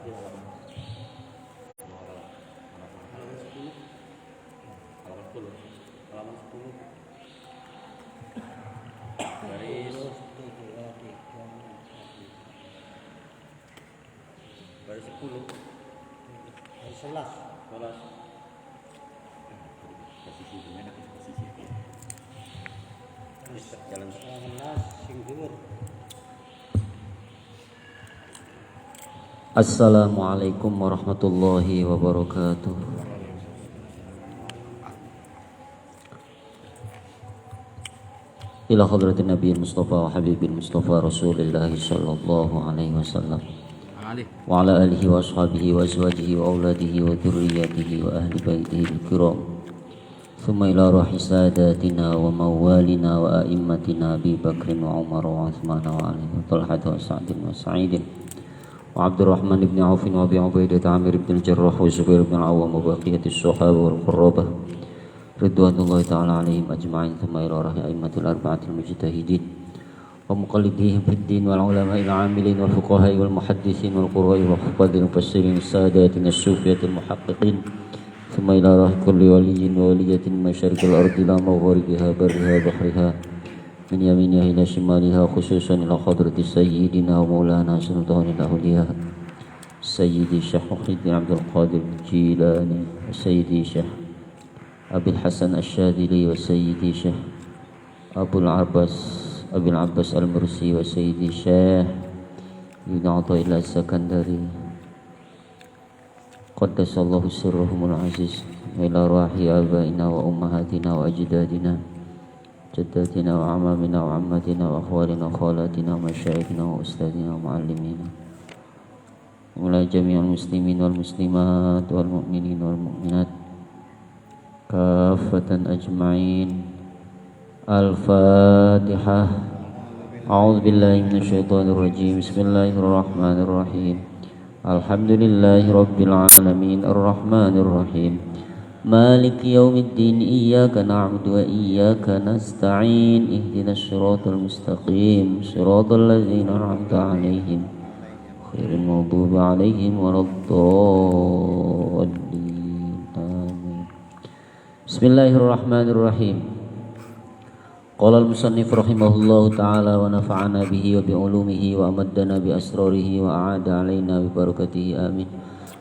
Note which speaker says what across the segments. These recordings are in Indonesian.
Speaker 1: Baris 10. Baris 11. Posisi di mana? Posisi jalan 11 sing dhuwur. Assalamualaikum warahmatullahi wabarakatuh. Ila hadratin Nabi Mustafa wa Habibil Mustafa Rasulullah sallallahu alaihi wasallam wa ala alihi wa ashabihi wa azwajihi wa auladihi wa dhurriyyatihi wa ahli baitihi al-kiram. Thumma ila ruhi sadatina wa mawalina wa a'immatina Abi Bakrin wa Umar wa Uthman wa Ali wa Talhat wa Sa'din wa Sa'idin wa Abdurrahman ibn Auf wa Abi Ubaidah Amir ibn al-Jarrah wa Zubair ibn al-Awwam wa baqiyatis sahaba wal qurrabah ridwanullahi ta'ala alaihim ajma'in. Thumma ila ruhi a'immatil arba'atil mujtahidin wa muqallidihim fid din wal ulama'il 'amilin wal fuqaha'i wal muhadditsin wal qurra'i wal hufadhil mufassirin sadatin as-sufiyatil muhaqqiqin. Thumma ila ruhi kulli waliyyin wa waliyatin masyarikil ardi la magharibiha barriha bahriha min yaminiha ila shimaliha khususan ila hadrati sayyidina wa maulana sultanil awliya sayyidi Syekh Muhyiddin Abdul Qadir Jilani wa sayyidi Syekh Abil Hasan Asy-Syadzili wa sayyidi Syekh Abil Abbas Al-Mursi wa sayyidi Syekh Ibn Athaillah As-Sakandari qaddasallahu sirrahumul aziz wa ila ruhi abaina wa ummahatina wa ajdadina jaddatina wa amamina wa ammatina wa akhwalina wa khalatina wa masyayikhina wa ustadina wa muallimina wa ila jami'al muslimin wal muslimat wal mu'minin wal mu'minat kafatan ajma'in. Al-Fatihah. A'udzu billahi minasyaitonir rajim. Bismillahirrahmanirrahim. Alhamdulillahi rabbil alamin arrahmanir rahim. Maliki yaumiddin. Iyyaka na'budu wa iyyaka nasta'in. Ihdinas siratal mustaqim. Siratal ladzina an'amta 'alaihim ghairil maghdubi 'alaihim waladdallin. Amin. Bismillahirrahmanirrahim. Qala al-musannif rahimahullahu ta'ala wa nafa'ana bihi wa bi'ulumihi wa amaddana bi asrarihi wa a'ada alaina bi barakatihi amin.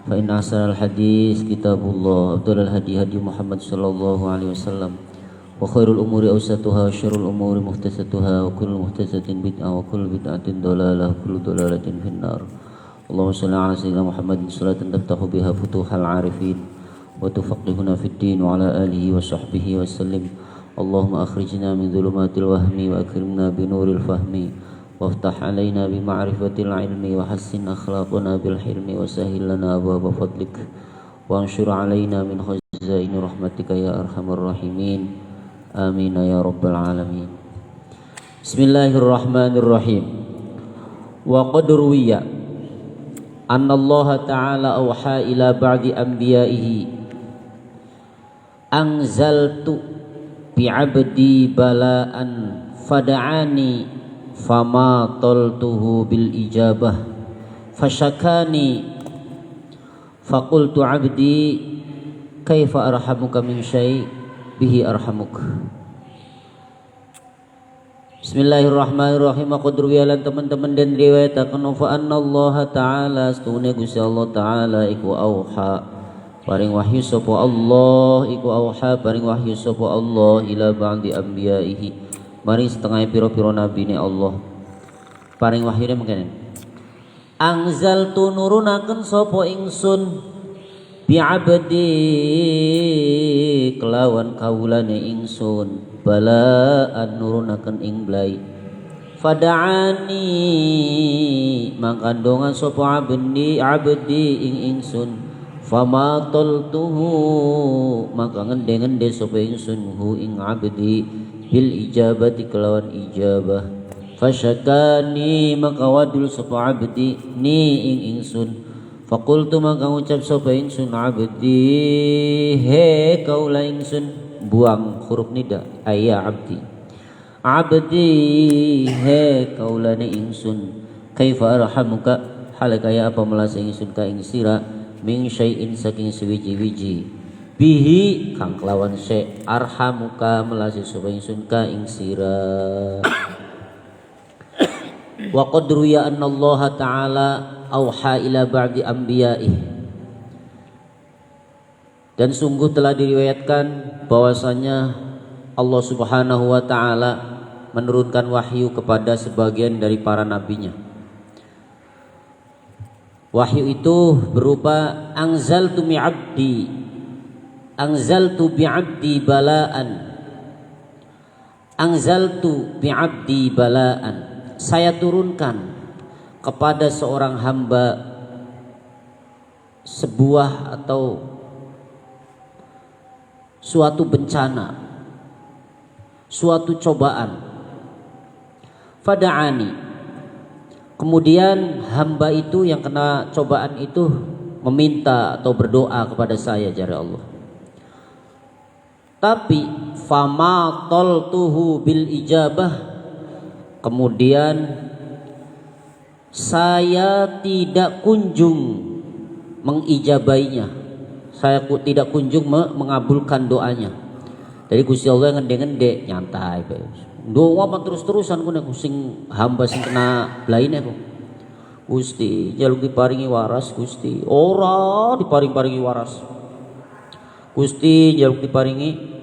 Speaker 1: Fa inna asal al-hadis kitabullah abdul al-hadi hadi Muhammad sallallahu alaihi wasallam wa khairul umuri awsatuha wa syarrul umuri muhtasatuha wa kullu muhtasatin bid'ah wa kullu bid'atin dalalah wa kullu dalalatin finnar. Allahumma shalli ala sayyidina Muhammadin salatan taftahu biha futuhal arifin wa tufaqihuna fid din wa ala alihi wa sahbihi wa sallim. Allahumma akhrijna min dhulumatil wahmi wa akrimna bi nuril fahmi waftah alaina bi ma'rifatil ilmi wa hassin akhlaqana bil hilmi wa sahhil lana abwaaba fadlik wa anshur alaina min khazaini rahmatika ya arhamar rahimin. Amin ya rabbal alamin. Bismillahirrahmanirrahim. Wa qad ruwiya anna Allah ta'ala awha ila ba'di anbiya'ihi anzaltu bi'abdi bala'an fada'ani fama taltuhu bil ijabah fashakani faqultu abdi kaifa arhamuka min syai' bihi arhamuk. Bismillahirrahmanirrahim. Qadruwiyalan teman-teman dan riwayatakan fa anna Allah ta'ala astune Gusti Allah ta'ala iku auha paring wahyu sapa Allah iku auha paring wahyu sapa Allah ila ba'di anbiya'ihi maring setengah pira-pira nabine Allah paring wahyune mengkene anzaltu nurunaken sapa ingsun bi abdi kelawan kawulane ingsun balaan nurunaken ing blai fada'ani mangkandongan sapa abdi ing ingsun fama taltuhu maka ngende-ngende sapa ingsun hu ing abdi bil ijabati kelawan ijabah fasyakani maka wadul sapa abdi ni ing ingsun faqultu maka ngucap sapa ingsun abdi he kaula ingsun buang huruf nida ayya abdi he kaulane ingsun kaifa arhamuka hal kaya apa melas ingsun ka ing sira min syai'in saking sewiji-wiji bihi kang kelawan se arhamuka melas ingsun ka ing sira. Wa qad ruya anna Allah ta'ala auha ila ba'di anbiya'i, dan sungguh telah diriwayatkan bahwasanya Allah Subhanahu wa ta'ala menurunkan wahyu kepada sebagian dari para nabinya. Wahyu itu berupa anzaltu bi'abdi bala'an, anzaltu bi'abdi bala'an, saya turunkan kepada seorang hamba sebuah atau suatu bencana, suatu cobaan. Fada'ani, kemudian hamba itu yang kena cobaan itu meminta atau berdoa kepada saya jari Allah. Tapi fama toltuhu bil ijabah, kemudian saya tidak kunjung mengijabainya, saya tidak kunjung mengabulkan doanya. Dari Gusti Allah ngende-ngende nyantai doa apa terus-terusan ku sing hamba sing kena blaine kok. Gusti jaluk diparingi waras, Gusti ora diparing-paringi waras. Gusti jaluk diparingi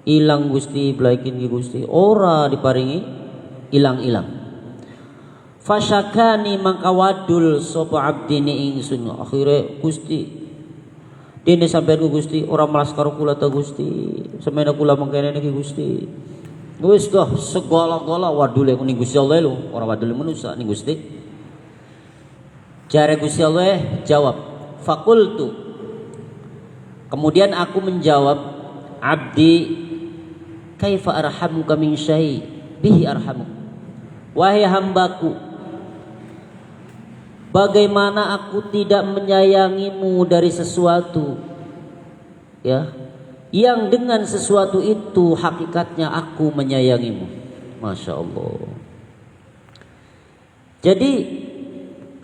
Speaker 1: ilang, Gusti blaikin ki Gusti ora diparingi ilang-ilang. Fasyakani mangkawadul sapa abdini ingsun, akhire Gusti dene sampeyan ku Gusti ora malas karo kula ta Gusti, semena kula mangkene niki Gusti. Wis dah segala-gala wadule ning Gusti Allah lho, ora wadule manusa ning Gusti. Jare Gusti Allah jawab, faqultu, kemudian aku menjawab, abdi kaifa arhamuka min syai bihi arhamuk, wahai hambaku, bagaimana aku tidak menyayangimu dari sesuatu, ya, yang dengan sesuatu itu hakikatnya aku menyayangimu. Masya Allah. Jadi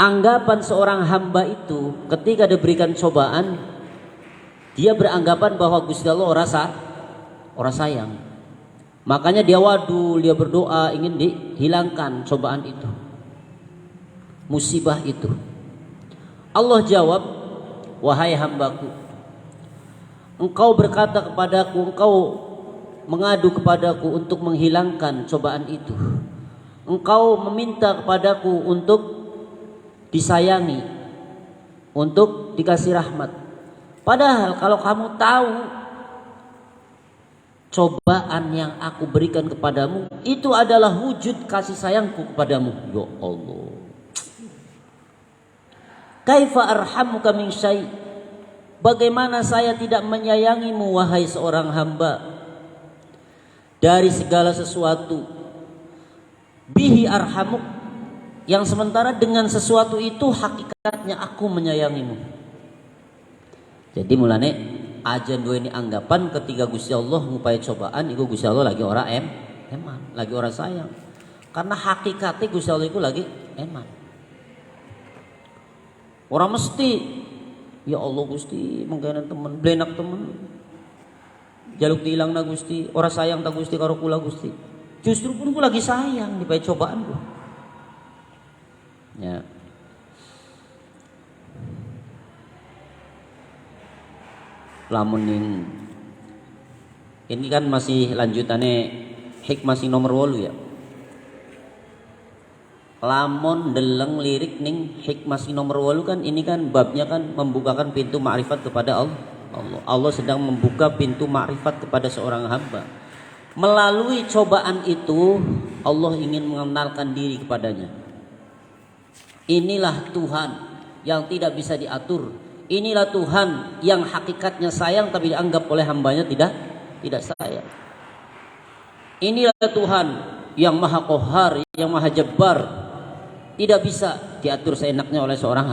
Speaker 1: anggapan seorang hamba itu ketika diberikan cobaan, dia beranggapan bahwa Gusti Allah ora sayang. Makanya dia wadul, dia berdoa ingin dihilangkan cobaan itu, musibah itu. Allah jawab, wahai hambaku, engkau berkata kepadaku, engkau mengadu kepadaku untuk menghilangkan cobaan itu. Engkau meminta kepadaku untuk disayangi, untuk dikasih rahmat. Padahal kalau kamu tahu cobaan yang aku berikan kepadamu itu adalah wujud kasih sayangku kepadamu. Ya Allah. Kaifa arhamuka min syai', bagaimana saya tidak menyayangimu wahai seorang hamba dari segala sesuatu. Bihi arhamuk, yang sementara dengan sesuatu itu hakikatnya aku menyayangimu. Jadi mulane aja dua ini anggapan ketika Gusti Allah ngupai cobaan itu Gusti Allah lagi ora eman, lagi ora sayang. Karena hakikatnya Gusti Allah itu lagi eman. Orang mesti ya Allah Gusti mengkene temen blenak temen jaluk diilangna Gusti, ora sayang ta Gusti karo kula Gusti. Justru pun kula lagi sayang dipae cobaan ku. Ya. Lamun ini kan masih lanjutannya hikmah sing nomor 8 ya. Lamun deleng lirik ning hikmah sing nomor 8 kan ini kan babnya kan membukakan pintu makrifat kepada Allah. Allah sedang membuka pintu makrifat kepada seorang hamba. Melalui cobaan itu Allah ingin mengenalkan diri kepadanya. Inilah Tuhan yang tidak bisa diatur. Inilah Tuhan yang hakikatnya sayang tapi dianggap oleh hambanya tidak sayang. Inilah Tuhan yang maha qahar, yang maha jabbar, tidak bisa diatur seenaknya oleh seorang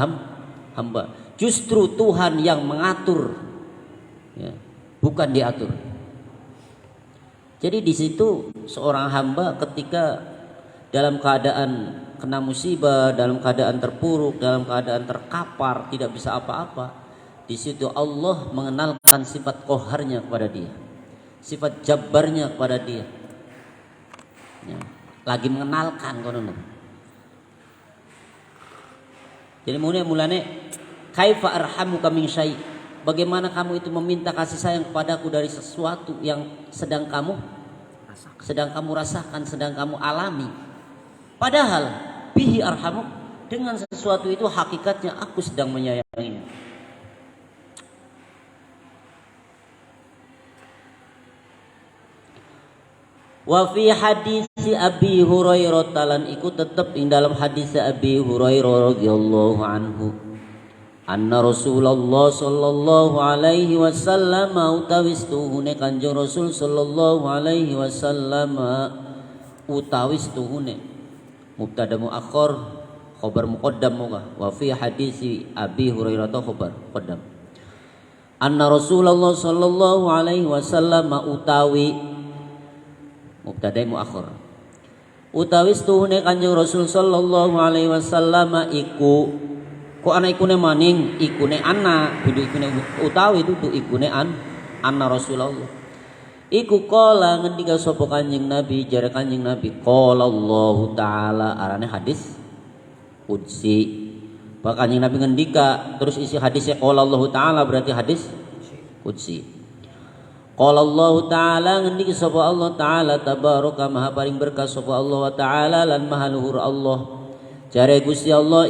Speaker 1: hamba. Justru Tuhan yang mengatur, ya, bukan diatur. Jadi di situ seorang hamba ketika dalam keadaan kena musibah, dalam keadaan terpuruk, dalam keadaan terkapar, tidak bisa apa-apa, di situ Allah mengenalkan sifat qaharnya kepada dia, sifat jabbarnya kepada dia. Ya, lagi mengenalkan kono. Jadi mulane kaifa arhamuka min syai', bagaimana kamu itu meminta kasih sayang kepadaku dari sesuatu yang sedang kamu rasakan, sedang kamu alami. Padahal bihi arhamu, dengan sesuatu itu hakikatnya aku sedang menyayanginya. Wa fi hadis Abi Hurairah talan iku tetep ing dalam hadis Abi Hurairah radhiyallahu anhu, anna Rasulullah sallallahu alaihi wasallam utawis tuhune Kanjeng Rasul sallallahu alaihi wasallam utawis tuhune mubtada muakhir khabar muqaddam moga wa fi hadisi Abi Hurairah khabar muqaddam, anna Rasulullah sallallahu alaihi wasallam utawi mubtada muakhir utawi tuhune Kanjeng Rasul sallallahu alaihi wasallam iku kok ana ikune maning ikune ana kudu ikune utawi dudu ikune anna Rasulullah iku qala ngendika sapa Kanjeng Nabi, jare Kanjeng Nabi qala Allah taala, arane hadis qudsi. Pak Kanjeng Nabi ngendika terus isi hadisnya qala Allah taala berarti hadis qudsi. Qala Allah taala ngendika sapa Allah taala tabaraka maha paring berkah sapa Allah taala lan maha luhur Allah. Jare Gusti Allah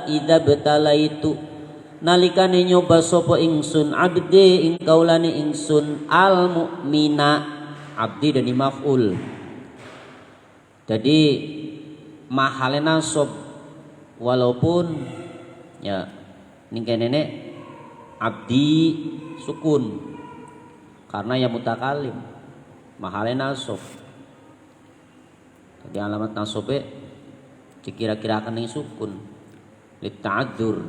Speaker 1: ida betalaitu nalikane nyoba sapa ingsun abdi ing kaulane ingsun al mukmina, abdi dan maf'ul. Jadi mahale nasab walaupun ya ningkene abdi sukun karena ya mutakalim mahale nasab. Jadi alamat nasabe dikira-kira akan ning sukun lit ta'adzur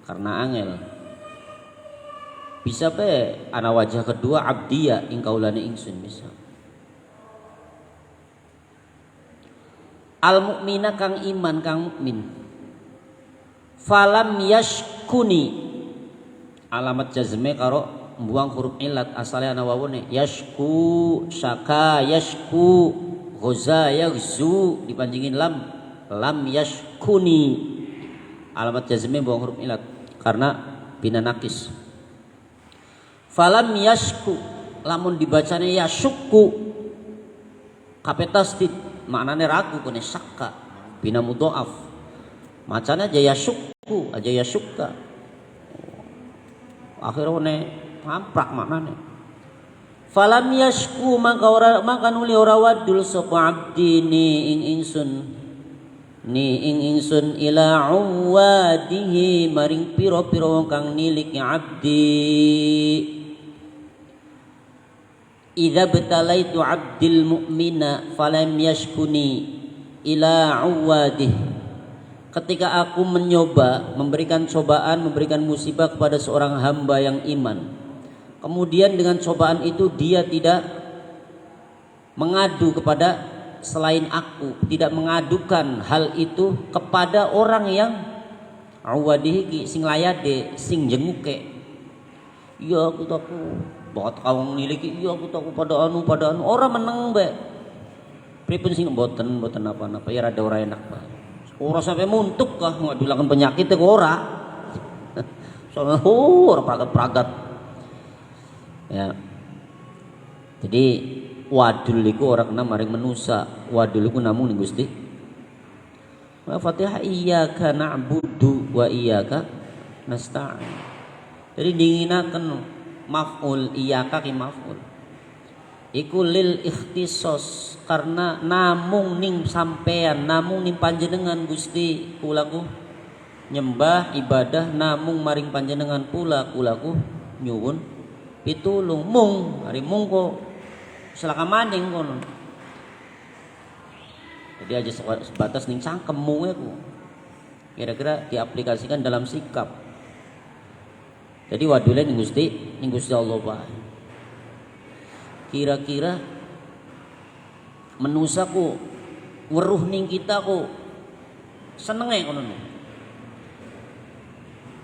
Speaker 1: karena angel. Bisa pe ana wajah kedua abdiya ing kaulane ingsun bisa. Al mukmina kang iman kang mukmin. Falam yashkuni, alamat jazme karo mbuang huruf ilat asale ana wawune yashku syaka yashku ghaza yaghzu dipanjingin lam yashkuni, alamat jazme mbuang huruf ilat karena bina nakis. Falam yashku, lamun dibacanya yashukku kape tasdid maknane ragu kene syakka bina mudhaaf macane aja yashukku aja yashukka akhirone ngamprak maknane. Falam yashku maka nuli ora wadul sapa abdi ni ing ingsun ila uwadihi maring pira-pira wong kang niliki abdi. Idza betalaitu abdil mu'mina falam yashkuni ila uwadih, ketika aku mencoba memberikan cobaan, memberikan musibah kepada seorang hamba yang iman, kemudian dengan cobaan itu dia tidak mengadu kepada selain aku, tidak mengadukan hal itu kepada orang yang awadihi sing layade sing jenguke. Ya aku tahu bot kawang niliki, ya aku tahu pada anu orang meneng be pripun sing mboten apa-apa ya rada ora enak Pak. Ora sampai muntuk kah ngadulaken penyakit kok ora. Soalnya ora pragat-pragat. Ya. Jadi wadul iku ora kena maring manusa, wadul iku namung ning Gusti. Wa Fatihah iyyaka na'budu wa iyyaka nasta'in. Jadi dinginaken maf'ul iyyaka ki maf'ul. Iku lil ikhtisos karena namung ning sampean, namung ning panjenengan Gusti kulaku nyembah ibadah namung maring panjenengan pula kulaku nyuwun pitulung mung hari mungko selaka maning kono. Jadi aja sebatas ning cangkemmu ku. Kira-kira diaplikasikan dalam sikap. Jadi wadule ning Gusti Allah Pak. Kira-kira menusaku weruh ning kita kok senenge ngono.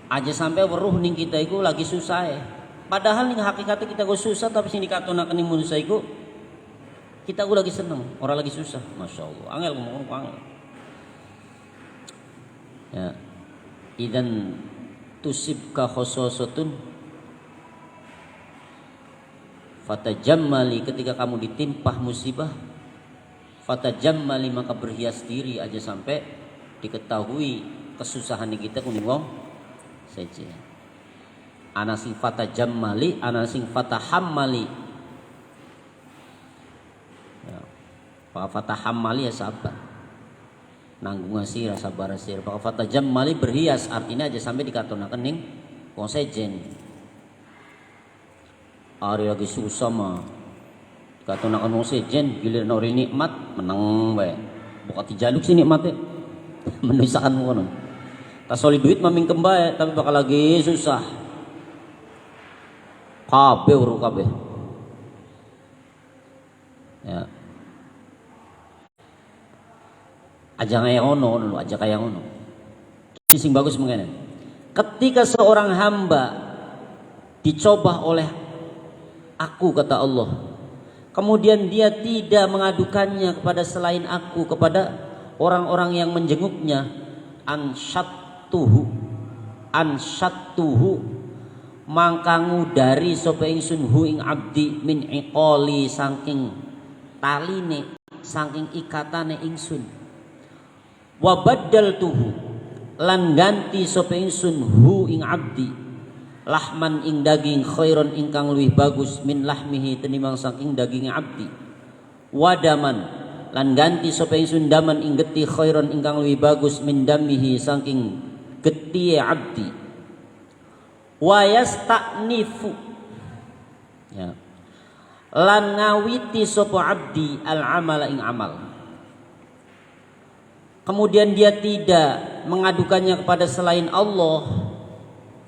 Speaker 1: Aja sampai weruh ning kita iku lagi susah ya. Padahal ning hakikatnya kita kok susah, tapi sing dikatonaken ning manusia iku kita kok lagi seneng, orang lagi susah. Masya Allah, angel ngomong angel. Ya. Idan tusibka khososotun fatajammali, ketika kamu ditimpah musibah, fatajammali, maka berhias diri aja sampai diketahui kesusahan kita kuning wong saja. Ana sing fatajammali, ana sing fatahammali. Ya. Pak fatahammali ya sabar. Nanggung asir sabar asir. Pak fatajammali berhias, artinya aja sampai dikatonaken ning wong sejen. Ari lagi susah mah dikatonaken wong sejen, giliran ori nikmat meneng wae. Buka dijaluk sih nikmate. Menusakan ngono. Tas oli duit mamingkem bae, tapi bakal lagi susah. Kabeh urung kabeh. Ya. Aja kaya ngono, aja kaya ngono. Ini sing bagus mengene. Ketika seorang hamba dicoba oleh aku, kata Allah, kemudian dia tidak mengadukannya kepada selain aku, kepada orang-orang yang menjenguknya, ansyattuhu, mangka ngudari sapa ingsun hu ing abdi min iqali, saking taline, saking ikatane ingsun. Wa baddaltuhu, lan ganti sapa ingsun hu ing abdi lahman ing daging khairon ingkang luwih bagus min lahmihi tenimbang saking daging abdi. Wadaman, lan ganti sapa ingsun daman ing geti khairon ingkang luwih bagus min damihi saking geti abdi. Wa yasta'nifu, ya, lan ngawiti sapa abdi al amala ing amal. Kemudian dia tidak mengadukannya kepada selain Allah,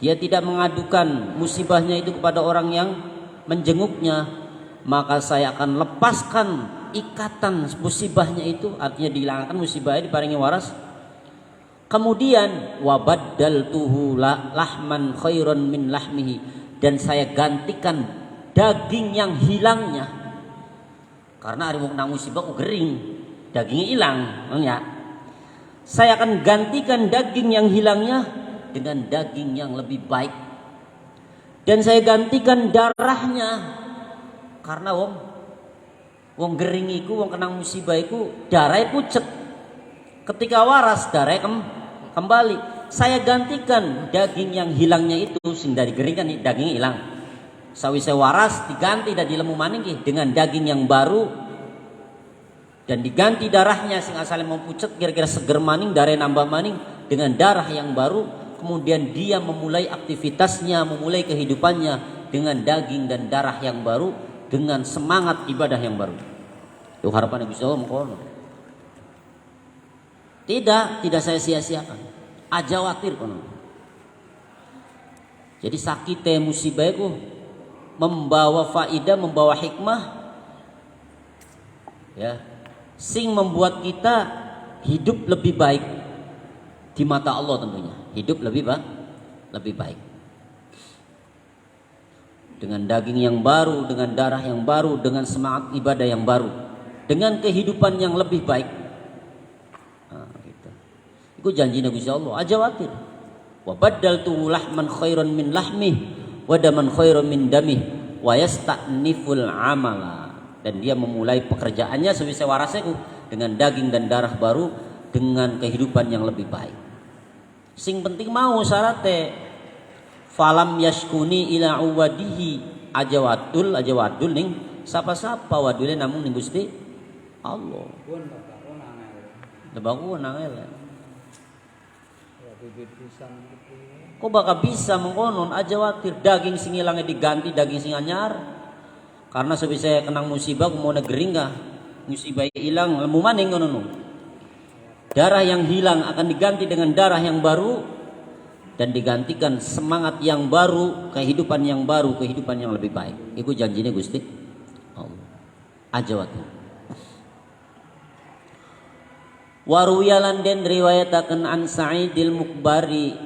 Speaker 1: dia tidak mengadukan musibahnya itu kepada orang yang menjenguknya, maka saya akan lepaskan ikatan musibahnya itu, artinya dihilangkan musibahnya, diparingi waras. Kemudian wabaddaltuhu lahman khairon min lahmihi, dan saya gantikan daging yang hilangnya, karena hari mau kena musibah kok gering, dagingnya hilang, ya. Saya akan gantikan daging yang hilangnya dengan daging yang lebih baik, dan saya gantikan darahnya, karena wong gering iku, wong kena musibah iku darahnya pucet, ketika waras darahnya kembali. Saya gantikan daging yang hilangnya itu, sing dari gering kan dagingnya hilang, sawise waras diganti dan dilemu maning dengan daging yang baru, dan diganti darahnya sing asalnya mau pucet kira-kira seger maning, darah nambah maning dengan darah yang baru. Kemudian dia memulai aktivitasnya, memulai kehidupannya dengan daging dan darah yang baru, dengan semangat ibadah yang baru. Itu harapan Gusti Allah mengkono. Tidak saya sia-siakan. Aja watir kono. Jadi sakite musibah itu membawa faidah, membawa hikmah, ya, sing membuat kita hidup lebih baik di mata Allah tentunya. Hidup lebih baik. Dengan daging yang baru, dengan darah yang baru, dengan semangat ibadah yang baru, dengan kehidupan yang lebih baik. Iku janjine Gusti Allah, aja watir. Wa baddaltu lahman khairan min lahmih wa daman khairan min damih wa yasta'niful amala, dan dia memulai pekerjaannya sewise warasnya dengan daging dan darah baru, dengan kehidupan yang lebih baik. Sing penting mau syaratnya falam yaskuni ila uwadihi, aja wadul ning sapa-sapa wadule namung ning Gusti Allah. Debaku nangel. Kok bakal bisa mengkonon aja watir, daging sing ilangnya diganti daging sing anyar, karena sebisa kena musibah mau negeri enggak musibah hilang lemu maning ngono. Darah yang hilang akan diganti dengan darah yang baru, dan digantikan semangat yang baru, kehidupan yang baru, kehidupan yang lebih baik. Iku janjinya Gusti Allah. Aja watir. Waruyalan den riwayataken an Sa'idil Mukbari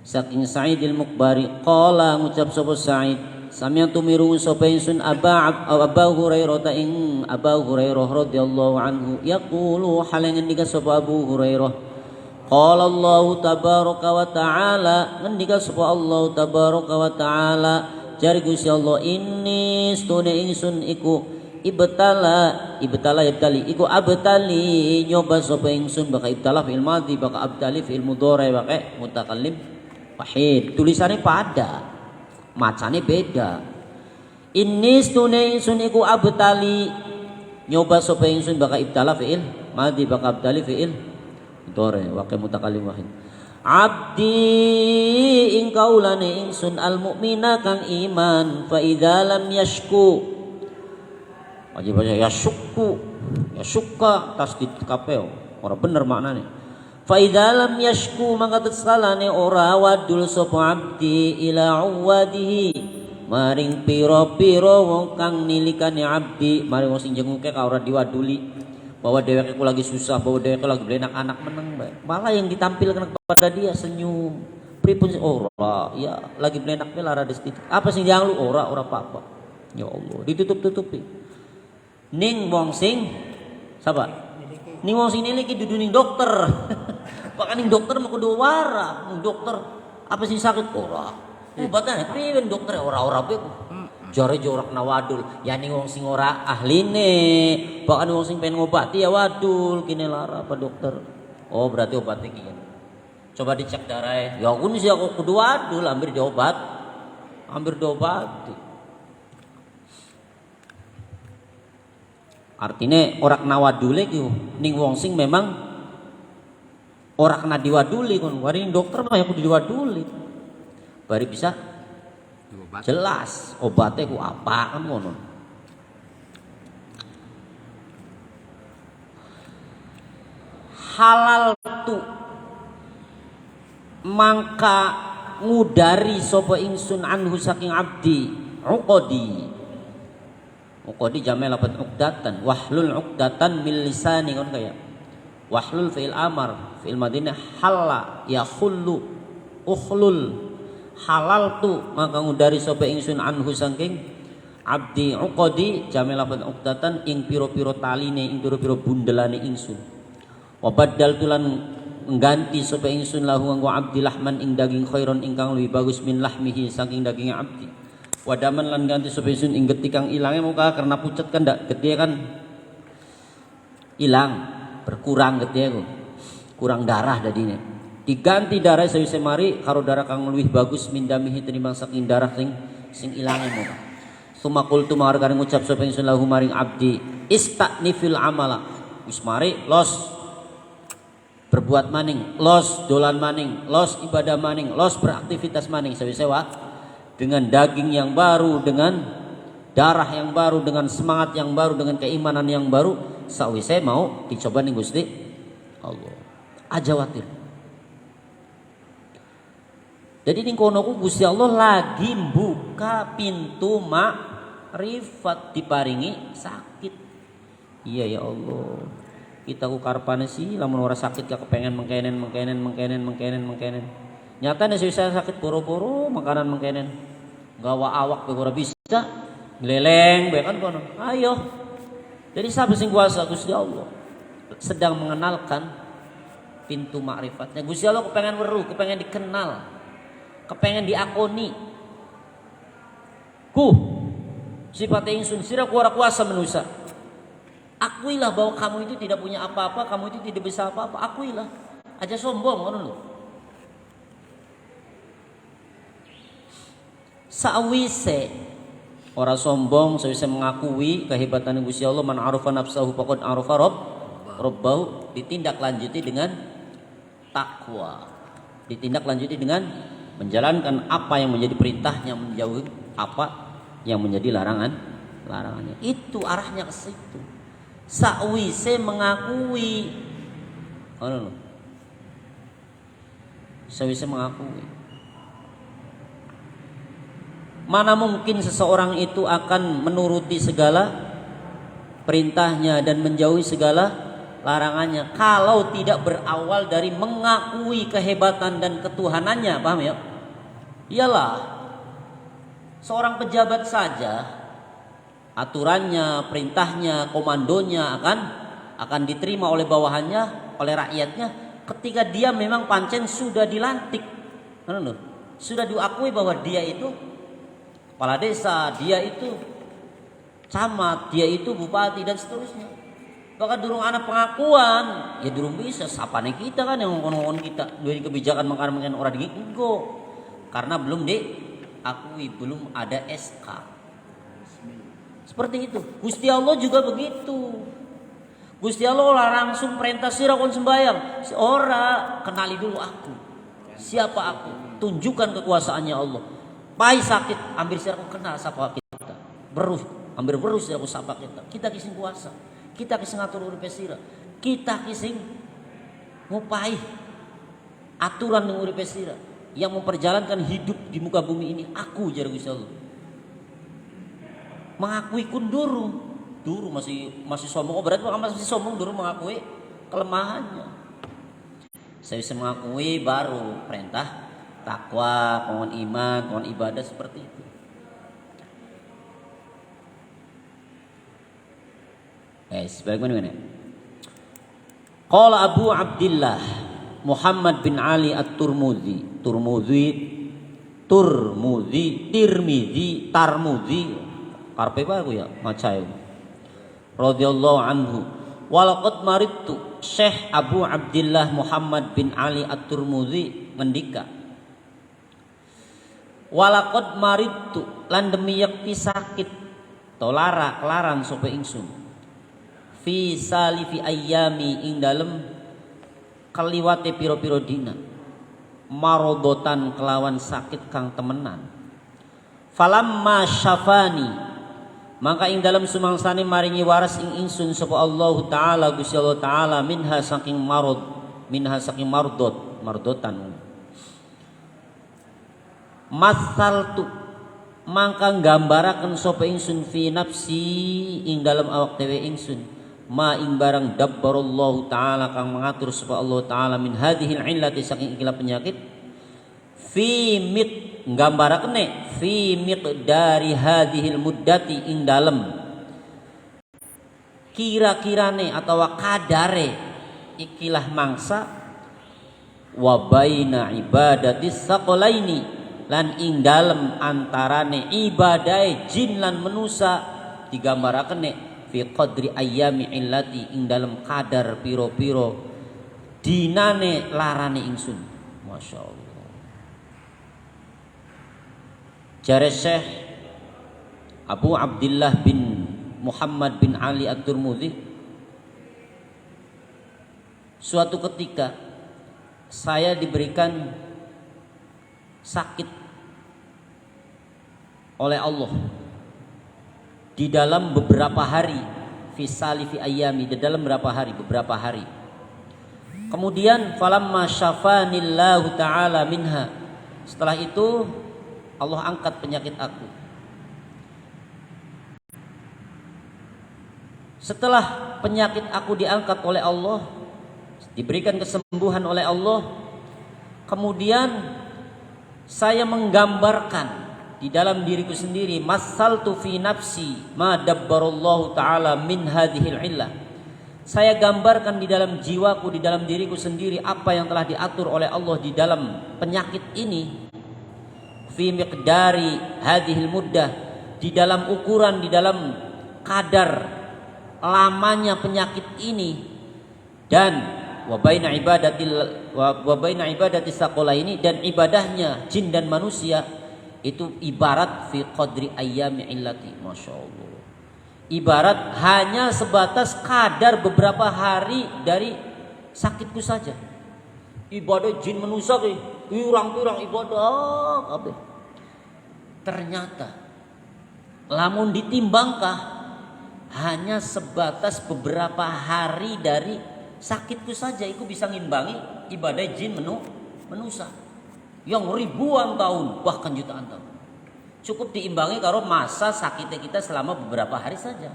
Speaker 1: saking Sa'idil Mukbari qala ngucap sapa Sa'id sami'tu miru sapa ingsun Aba Hurairah ta ing Aba Hurairah radhiyallahu anhu yaqulu halangan ngendika sapa Abu Hurairah qala Allah tabaraka wa taala ngendika sapa Allah tabaraka wa taala jari Gusti Allah inni stune ingsun iku ibtali iku abtali nyoba sapa ingsun baka ibtala fi'il madhi baka abtali fi'il mudhari baka mutakallim wahid tulisannya pada macane beda inni stune ingsun iku abtali nyoba sapa ingsun baka ibtala fi'il madhi baka abtali fi'il mudhari baka mutakallim wahid abdi ing kaulane ingsun al mukmina kang iman fa idza lam yashku wajib baca ya syukka tasdid kapeo ora bener maknane fa idza lam yashku mangka tsalane ora wadul sapa abdi ila uwadihi maring pira-pira wong kang nilikane abdi maring wong sing jenguke ka ora diwaduli bahwa dheweke ku lagi susah bahwa dheweke lagi belenak anak meneng bae malah yang ditampilkan kepada dia senyum pripun ora ya lagi belenak bae lara destit apa sing dianglu ora apa-apa ya Allah ditutup-tutupi ning wong sing sapa ning wong sing niliki dudu ning dokter pak ning dokter mah kudu wara ning dokter apa sing sakit ora obatane priwen dokter ora bae jare jorak nawadul ya ning wong sing ora ahline pak ning wong sing pengen ngobati ya wadul kene lara apa dokter oh berarti obatnya kieu coba dicek darah ya kun sih aku kudu wadul hampir diobat artinya orang kena wadule gitu ning wong sing memang orang kena diwaduli kon wari dokter mah yang kudu diwaduli bari bisa jelas obatnya ku apa kan ngono halal tu mangka ngudari sapa ingsun anhu saking abdi uqadi jamel lapat uqdatan wahlul uqdatan min lisani kon kaya wahlul fi'il amar fi'il madinah halla ya khullu ukhlul halal tu maka ngudari sapa ingsun anhu saking abdi uqadi jamel lapat uqdatan ing pira-pira taline ing pira-pira bundelane ingsun wa badal tulan ngganti sapa ingsun lahu nggo abdi lahman ing daging khairon ingkang luwih bagus min lahmihi saking daging abdi wadaman lan ganti sapa ingsun ing geti kang ilange muka karena pucet kan ndak geti kan ilang berkurang geti ku kurang darah dadine diganti darah sawise mari karo darah kang luwih bagus min damihi tinimbang saking darah sing ilange muka sumakul tu marga ngucap sapa ingsun lahu maring abdi istanifil amala wis mari los berbuat maning los dolan maning los ibadah maning los beraktivitas maning sawise wa dengan daging yang baru, dengan darah yang baru, dengan semangat yang baru, dengan keimanan yang baru, sawise mau dicoba nih Gusti Allah. Aja watir. Jadi ning kono ku Gusti Allah lagi buka pintu makrifat diparingi sakit. Iya ya Allah. Kita ku karepane sih lamun ora sakit gak kepengen mengkenen. Nyata nih saya sakit poro-poro makanan mengkenen gawa awak ora bisa geleleng bae kan kono ayo jadi sahabat sing kuasa Gusti Allah sedang mengenalkan pintu makrifatnya Gusti Allah kepengen weruh kepengen dikenal kepengen diakoni ku sifat ingsun sira ku ora kuasa manusia akuilah bahwa kamu itu tidak punya apa-apa kamu itu tidak bisa apa-apa akuilah aja sombong ngono lho sawise ora sombong sawise mengakui kehebatan Gusti Allah man arafa nafsahu faqad arafa rabbahu ditindaklanjuti dengan takwa ditindaklanjuti dengan menjalankan apa yang menjadi perintahnya menjauhi apa yang menjadi larangannya itu arahnya ke situ sawise mengakui sawise mengakui mana mungkin seseorang itu akan menuruti segala perintahnya dan menjauhi segala larangannya kalau tidak berawal dari mengakui kehebatan dan ketuhanannya, paham ya? Iyalah, seorang pejabat saja aturannya, perintahnya, komandonya akan diterima oleh bawahannya, oleh rakyatnya ketika dia memang pancen sudah dilantik. Sudah diakui bahwa dia itu kepala desa, dia itu camat, dia itu bupati dan seterusnya. Bahkan durung anak pengakuan, ya durung bisa sapane kita kan yang ngomong kita dari kebijakan mengkan orang dienggo karena belum diakui, belum ada SK. Seperti itu. Gusti Allah juga begitu. Gusti Allah langsung perintah sira kon sembayang. Ora, kenali dulu aku. Siapa aku? Tunjukkan kekuasaannya Allah. Pai sakit, ambil sira kon kenal siapa kita. Hampir berus sira kon sapa kita. Kita kising kuasa. Kita kising ngatur uripe sira. Kita kising ngupai aturan ng uripe sira yang memperjalankan hidup di muka bumi ini. Aku jar Gusti Allah. Mengakui kunduru masih sombong. Berarti masih sombong dulu mengakui kelemahannya. Saya bisa mengakui baru perintah takwa, mohon iman, mohon ibadah seperti itu. Sebagaimana? Qala Abu Abdillah Muhammad bin Ali At-Tirmidzi, karpe baru ya macai. Radhiyallahu anhu. Walaqad maridtu Syekh Abu Abdillah Muhammad bin Ali At-Tirmidzi ngendika. Walaqad maridtu lan demi yakti sakit tolara kelaran sope ingsun. Fi salifi ayyami ing dalem kaliwate piro-piro dina marodotan kelawan sakit kang temenan. Falamma syafani maka ing dalam sumangsane maringi waras ing ingsun sapa Allah taala Gusti Allah taala minha saking mardotan masaltu mangka gambaraken sapa ingsun fi nafsi ing dalam awak dhewe ingsun ma ing barang dabbarallahu taala kang mengatur sapa Allah taala min hadhil illati saking ikilah penyakit fi mit nggambarakne fi miqdari hadhil muddati ing dalem kira-kirane atau kadare ikilah mangsa wa baina ibadati saqalaini lan ing dalem antarane ibadahe jin lan manusa digambaraken fi qadri ayyami illati ing dalem kadar piro-piro dinane larane ingsun. Masyaallah. Jare Syekh Abu Abdillah bin Muhammad bin Ali At-Tirmidzi, suatu ketika saya diberikan sakit oleh Allah di dalam beberapa hari, fi salifi ayyami, di dalam beberapa hari. Kemudian falamma syafanillahu taala minha, setelah itu Allah angkat penyakit aku. Setelah penyakit aku diangkat oleh Allah, diberikan kesembuhan oleh Allah, kemudian saya menggambarkan di dalam diriku sendiri, masaltu fi nafsi ma dabbarallahu taala min hadhil illah. Saya gambarkan di dalam jiwaku, di dalam diriku sendiri apa yang telah diatur oleh Allah di dalam penyakit ini. Fi miqdari hadhil muddah, di dalam ukuran, di dalam kadar lamanya penyakit ini, dan wa baina ibadati saqalaini, dan ibadahnya jin dan manusia itu ibarat fi qadri ayyami illati. Masya Allah, ibarat hanya sebatas kadar beberapa hari dari sakitku saja. Ibadah jin manusia pirang-pirang ibadah kabeh. Ternyata lamun ditimbangkah hanya sebatas beberapa hari dari sakitku saja, itu bisa ngimbangi ibadah jin manusia yang ribuan tahun bahkan jutaan tahun. Cukup diimbangi karo masa sakitnya kita selama beberapa hari saja.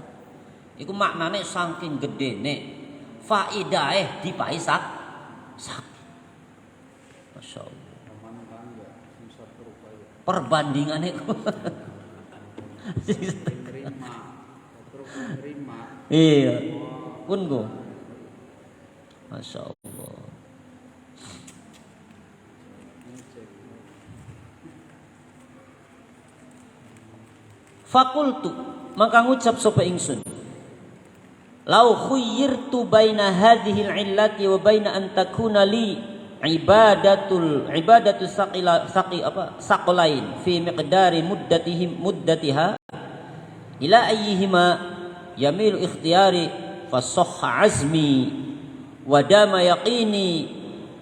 Speaker 1: Iku maknane saking gedene Faidah dipai sak. Masya Allah. Perbandingannya iya pun go. Masya Allah. Fakultu maka ngucap sapa ingsun, lau khuyyirtu baina hadhil illati wa baina an takuna li ibadatu saqlain fi miqdari muddatiha ila ayyihima yamilu ikhtiyari fasahha azmi wa dama yaqini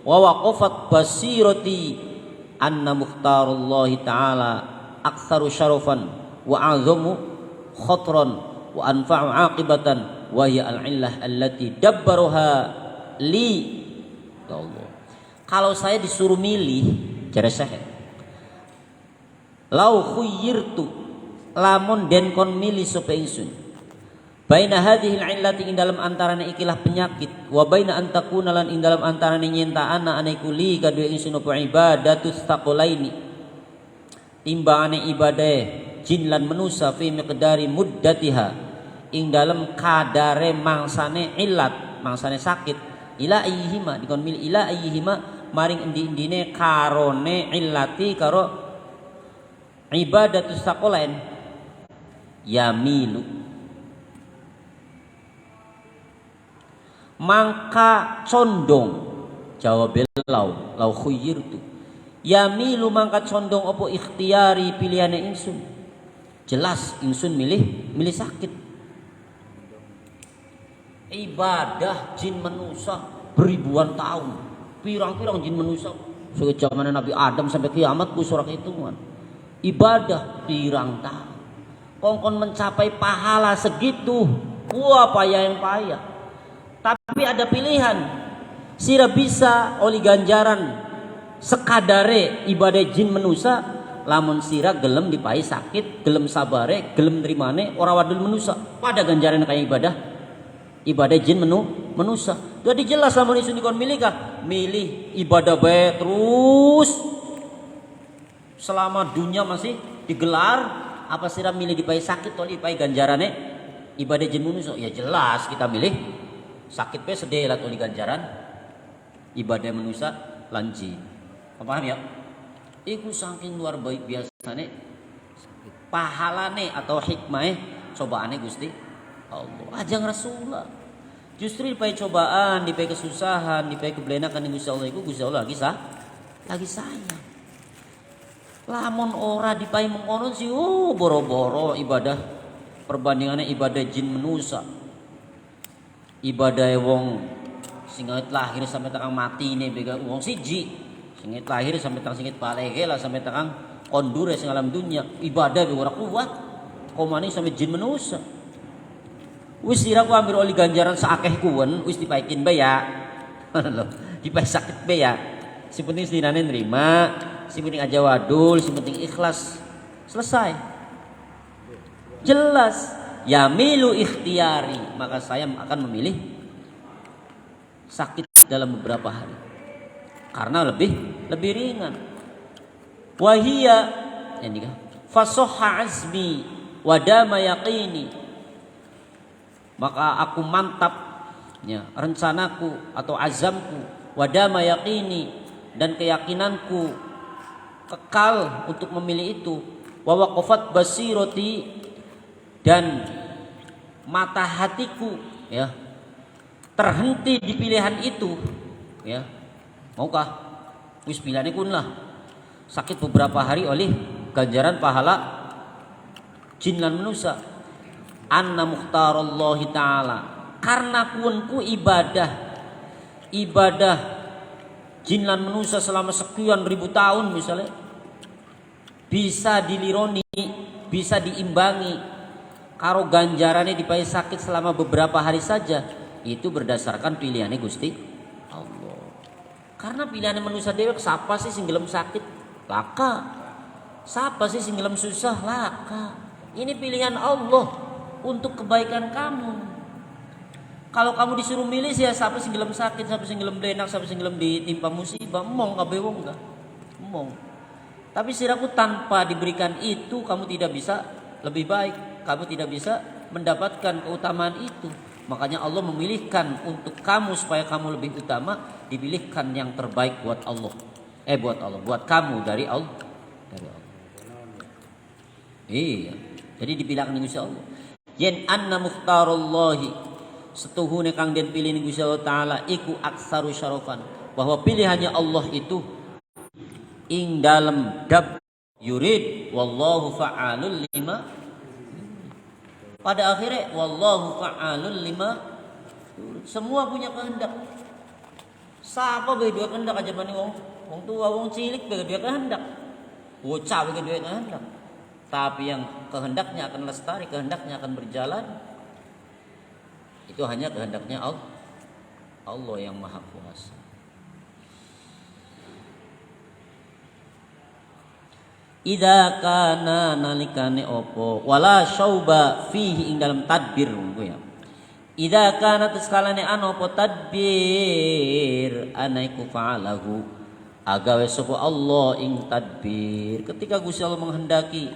Speaker 1: wa waqafat basirati anna mukhtarullahi ta'ala aktsaru syarafan wa azamu khatran wa anfa'u aqibatan wa hiya al-illah allati dabbaruha li. Allah, kalau saya disuruh milih cara saya, lau khuyyirtu lamun den kon milih sapa ingsun baina hadhil illati ing dalam antarane ikilah penyakit wa baina antakuna lan ing dalam antarane nyentaana ane kuli kadue ingsun apa ibadatus taqulaini timbangane ibadah jin lan manusa fi miqdari muddatiha ing dalam kadare mangsane illat mangsane sakit ila ayyihima dikon milih ila ayyihima maring endi-endine karone illati karo ibadatus taqulain yamilu mangka condong jawab lau khuyyirtu yamilu mangka condong opo ikhtiyari pilihane ingsun jelas ingsun milih sakit. Ibadah jin manusia beribuan tahun, pirang-pirang jin manusia sejak zaman Nabi Adam sampai kiamat ku surak hitungan. Ibadah pirang tahun kongkon mencapai pahala segitu, wah payah. Tapi ada pilihan, sira bisa oli ganjaran sekadare ibadah jin manusia, lamun sira gelem dipai sakit, gelem sabare, gelem nerimane ora wadul manusia, pada ganjaran kayak ibadah jin manusia. Jadi jelas lamun isun dikon milih kah? Milih ibadah bae terus selama dunia masih digelar, apa sira milih dipai sakit atau dipai ganjarane ibadah jin manusia? Ya jelas kita milih sakit pe sedih lah tuli ganjaran ibadah manusia lanji. Paham ya? Iku saking luar biasane pahalane atau hikmah cobaane Gusti Allah. Ajang Rasulullah. Justru dipai cobaan, dipai kesusahan, dipai kebelenakan Gusti Allah iku Gusti Allah lagi sayang. Lamun ora dipai mengkono sih boro-boro ibadah perbandingannya ibadah jin manusia. Ibadah wong sing lahir sampai takang mati ini bega wong siji singit lahir sampai takang singit palege lah sampai takang kondure sing alam dunia ibadah be ora kuat komane sampai jin manusia wis dira ku ambil oli ganjaran saakeh kuwen wis dipaikin bae ya lho dipai sakit bae ya si penting sedinane nerima si penting aja wadul si penting ikhlas selesai jelas yamilu ikhtiyari maka saya akan memilih sakit dalam beberapa hari karena lebih ringan wahia ini kan fasoha azmi wadama yaqini maka aku mantap ya rencanaku atau azamku wadama yaqini dan keyakinanku kekal untuk memilih itu wa waqafat basirati dan mata hatiku ya terhenti di pilihan itu ya maukah wis pilihane kun lah sakit beberapa hari oleh ganjaran pahala jin lan manusia anna mukhtarullahi ta'ala karena kunku ibadah jin lan manusia selama sekian ribu tahun misalnya bisa dilironi bisa diimbangi karo ganjarannya dipai sakit selama beberapa hari saja itu berdasarkan pilihannya Gusti Allah. Karena pilihannya manusia dewek siapa sih sing gelem sakit? Laka. Siapa sih sing gelem susah? Laka. Ini pilihan Allah untuk kebaikan kamu. Kalau kamu disuruh milih sih ya siapa sing gelem sakit, siapa sing gelem benak, siapa sing gelem ditimpa musibah, mong kabeh wong enggak. Mong. Tapi siraku tanpa diberikan itu kamu tidak bisa lebih baik, kamu tidak bisa mendapatkan keutamaan itu. Makanya Allah memilihkan untuk kamu supaya kamu lebih utama, dipilihkan yang terbaik buat Allah. Buat kamu dari Allah. Dari Allah. Iya. Jadi dipilihkan Gusti Allah. Yen anna mukhtarullahi setuhune kang den pilih Gusti Allah taala iku aksaru syarafan, bahwa pilihannya Allah itu ing dalam dab yurid wallahu fa'alul lima, pada akhirnya wallahu fa'alul lima, semua punya kehendak. Siapa bae dua kehendak aja mani wong tua wong cilik bae dua kehendak, bocah bae dua kehendak, tapi yang kehendaknya akan lestari, kehendaknya akan berjalan, itu hanya kehendaknya Allah yang maha kuasa. Idza kana nalikane opo wala syauba fihi ing dalam tadbir ya. Idza kana taskalane ana opo tadbir anaiku fa'alahu agawe sapa Allah ing tadbir. Ketika Gusti Allah menghendaki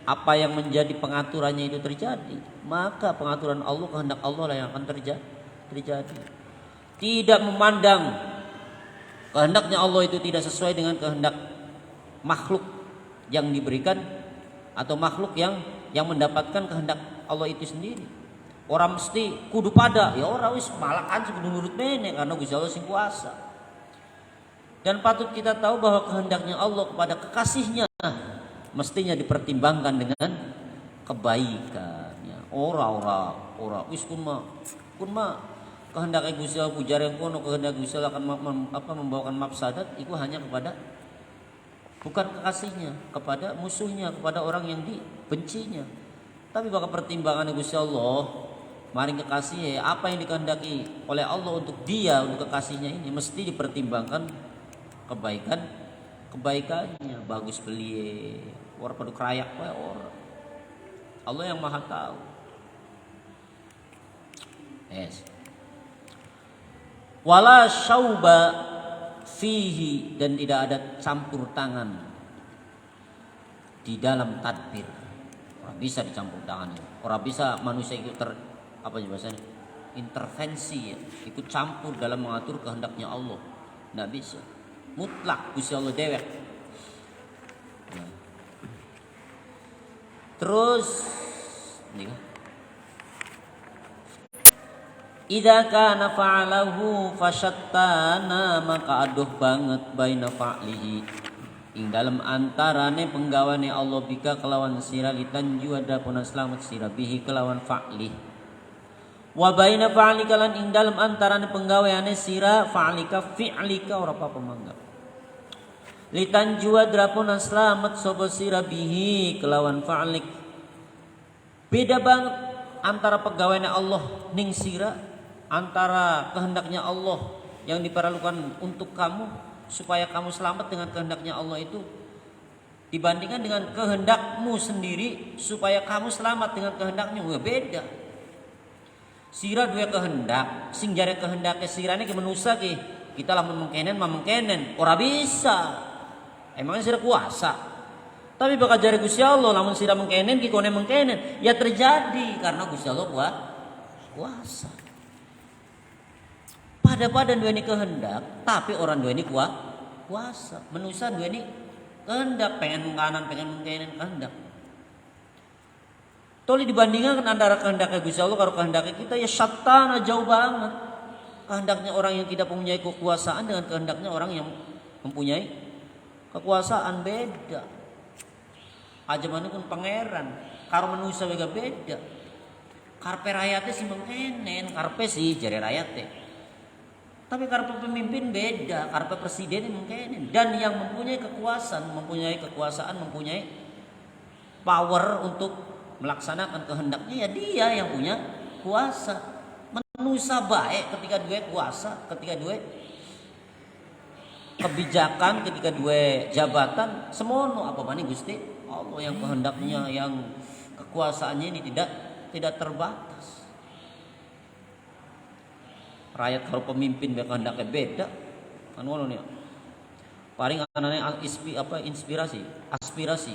Speaker 1: apa yang menjadi pengaturannya itu terjadi, maka pengaturan Allah, kehendak Allah lah yang akan terjadi. Tidak memandang kehendaknya Allah itu tidak sesuai dengan kehendak makhluk yang diberikan atau makhluk yang mendapatkan kehendak Allah itu sendiri. Orang mesti kudu pada, ya orang wis malakan kudu nurut mene karena Gusti Allah sing kuasa. Dan patut kita tahu bahwa kehendaknya Allah kepada kekasihnya mestinya dipertimbangkan dengan kebaikannya. Ora wis kun mah kehendak Gusti Allah pujar yang kono, kehendak Gusti Allah akan membawakan mafsadat, itu hanya kepada bukan kekasihnya, kepada musuhnya, kepada orang yang dibencinya. Tapi bakal pertimbangan Gusti Allah maring kekasih, apa yang dikehendaki oleh Allah untuk dia, untuk kekasihnya ini mesti dipertimbangkan kebaikannya. Bagus beli orang pada kerayak orang. Allah yang maha tahu. Yes. Wala syauba fihi, dan tidak ada campur tangan di dalam tadbir. Orang bisa dicampur tangan. Orang bisa manusia ikut intervensi ya, ikut campur dalam mengatur kehendaknya Allah. Tidak bisa. Mutlak Gusti Allah dewek. Nah. Terus nih. Idza kana fa'alahu fasyattana, maka aduh banget baina fa'lihi ing dalam antarane penggawane Allah bika kelawan sira litanju ada pun selamat sira bihi kelawan fa'li, wa baina fa'lika lan ing dalam antarane penggaweane sira fa'lika fi'lika ora apa mangga litanju ada pun selamat sapa sira bihi kelawan fa'lik. Beda banget antara pegawainya Allah ning sira, antara kehendaknya Allah yang diperlukan untuk kamu supaya kamu selamat dengan kehendaknya Allah itu, dibandingkan dengan kehendakmu sendiri supaya kamu selamat dengan kehendaknya. Beda. Sira dua kehendak, sing jare kehendake sirane ke manusia ki kita lamun mengkenen ora bisa. Emangnya sira kuasa. Tapi bakal jare Gusti Allah lamun sira mengkenen ki kone mengkenen, ya terjadi karena Gusti Allah kuasa. Pada dua ini kehendak, tapi orang dua ini kuasa. Manusia dua ini kehendak, pengen kanan, pengen mengkenen kehendak. Toli dibandingkan antara kehendaknya Gusti Allah karo kehendaknya kita, ya syatana jauh banget. Kehendaknya orang yang tidak mempunyai kekuasaan dengan kehendaknya orang yang mempunyai kekuasaan beda. Aja mana pun pangeran, karo manusia juga beda. Karpe rakyatnya si mengkenen, karpe si jari rakyatnya. Tapi karpe pemimpin beda, karpe presiden mengkenen. Dan yang mempunyai kekuasaan, mempunyai power untuk melaksanakan kehendaknya, ya dia yang punya kuasa. Manusia baik ketika dua kuasa, ketika dua kebijakan, ketika dua jabatan, semono apa mana Gusti Allah yang kehendaknya, yang kekuasaannya ini tidak terbatas. rakyat karo pemimpin kehendaknya beda kan ngono nih. Paling anane inspirasi,